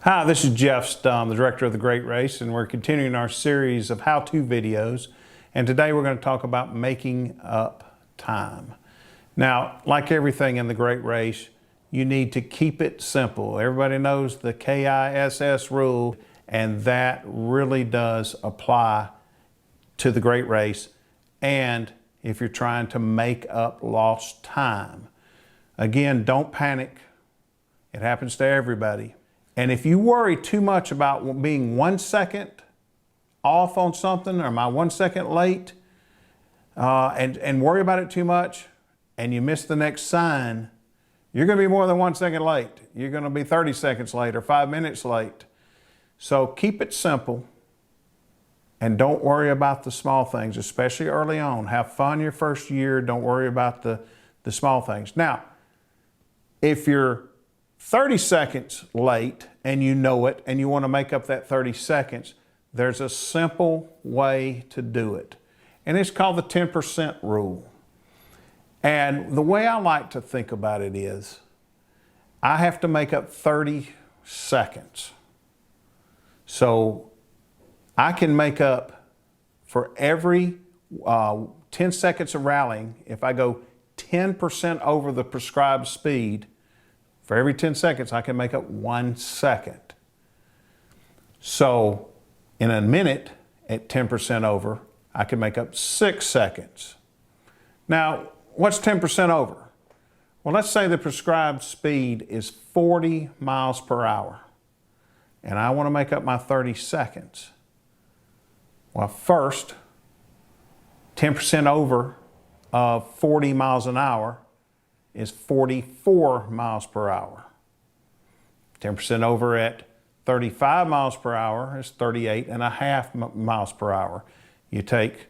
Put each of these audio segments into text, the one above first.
Hi, this is Jeff Stum, the director of The Great Race, and we're continuing our series of how-to videos. And today we're going to talk about making up time. Now, like everything in The Great Race, you need to keep it simple. Everybody knows the KISS rule, and that really does apply to The Great Race. And if you're trying to make up lost time. Again, don't panic. It happens to everybody. And if you worry too much about being 1 second off on something, or am I 1 second late, and worry about it too much, and you miss the next sign, you're going to be more than 1 second late. You're going to be 30 seconds late or 5 minutes late. So keep it simple and don't worry about the small things, especially early on. Have fun your first year. Don't worry about the small things. Now, if you're 30 seconds late and you know it and you want to make up that 30 seconds, there's a simple way to do it. And it's called the 10% rule. And the way I like to think about it is, I have to make up 30 seconds. So I can make up for every 10 seconds of rallying, if I go 10% over the prescribed speed, for every 10 seconds, I can make up 1 second. So in a minute, at 10% over, I can make up 6 seconds. Now, what's 10% over? Well, let's say the prescribed speed is 40 miles per hour, and I want to make up my 30 seconds. Well, first, 10% over of 40 miles an hour is 44 miles per hour. 10% over at 35 miles per hour is 38.5 miles per hour. You take,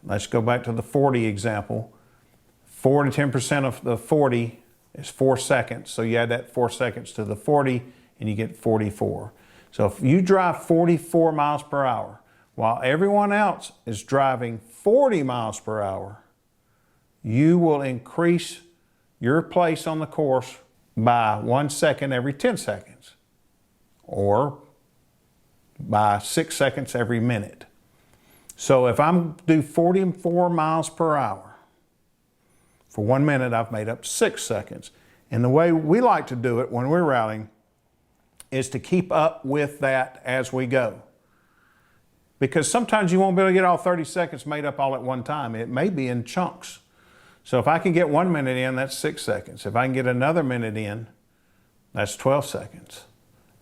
let's go back to the 40 example. 10% of the 40 is 4 seconds. So you add that 4 seconds to the 40 and you get 44. So if you drive 44 miles per hour while everyone else is driving 40 miles per hour, you will increase your place on the course by 1 second every 10 seconds, or by 6 seconds every minute. So if I'm do 44 miles per hour, for 1 minute, I've made up 6 seconds. And the way we like to do it when we're rallying is to keep up with that as we go. Because sometimes you won't be able to get all 30 seconds made up all at one time. It may be in chunks. So if I can get 1 minute in, that's 6 seconds. If I can get another minute in, that's 12 seconds.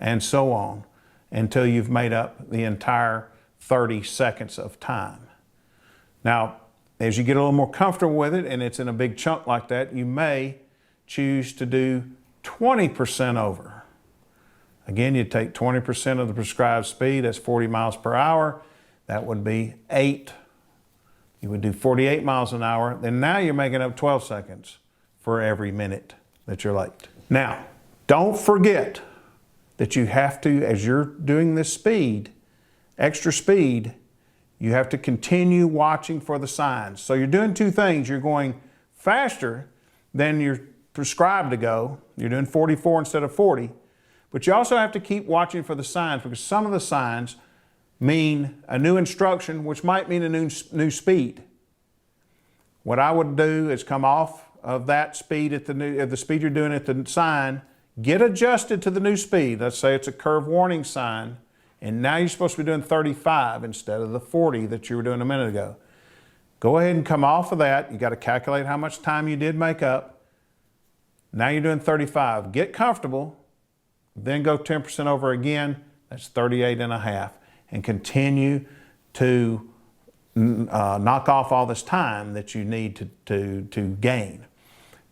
And so on until you've made up the entire 30 seconds of time. Now, as you get a little more comfortable with it and it's in a big chunk like that, you may choose to do 20% over. Again, you take 20% of the prescribed speed, that's 40 miles per hour. That would be 8. You would do 48 miles an hour, then now you're making up 12 seconds for every minute that you're late. Now, don't forget that you have to, as you're doing this speed, extra speed, you have to continue watching for the signs. So you're doing two things. You're going faster than you're prescribed to go. You're doing 44 instead of 40. But you also have to keep watching for the signs, because some of the signs mean a new instruction, which might mean a new speed. What I would do is come off of that speed at the speed you're doing at the sign, get adjusted to the new speed. Let's say it's a curve warning sign, and now you're supposed to be doing 35 instead of the 40 that you were doing a minute ago. Go ahead and come off of that. You got to calculate how much time you did make up. Now you're doing 35. Get comfortable, then go 10% over again. That's 38.5. And continue to knock off all this time that you need to gain.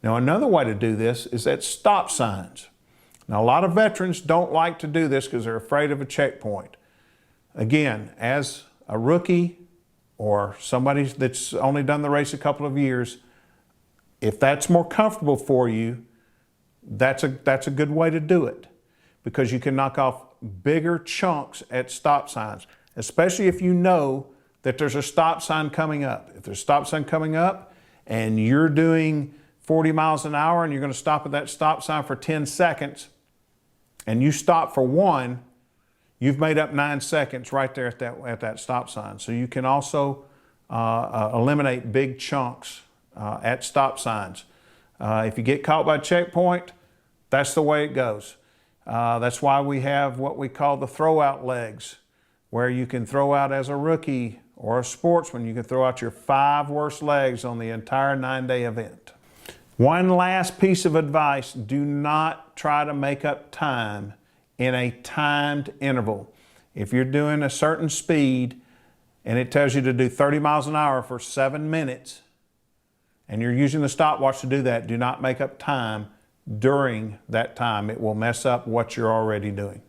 Now, another way to do this is at stop signs. Now, a lot of veterans don't like to do this because they're afraid of a checkpoint. Again, as a rookie or somebody that's only done the race a couple of years, if that's more comfortable for you, that's a good way to do it, because you can knock off bigger chunks at stop signs, especially if you know that there's a stop sign coming up. If there's a stop sign coming up and you're doing 40 miles an hour and you're going to stop at that stop sign for 10 seconds, and you stop for 1, you've made up 9 seconds right there at that stop sign. So you can also eliminate big chunks at stop signs. If you get caught by a checkpoint, that's the way it goes. That's why we have what we call the throw-out legs, where you can throw out as a rookie or a sportsman, you can throw out your 5 worst legs on the entire 9-day event. One last piece of advice: do not try to make up time in a timed interval. If you're doing a certain speed and it tells you to do 30 miles an hour for 7 minutes, and you're using the stopwatch to do that, do not make up time during that time. It will mess up what you're already doing.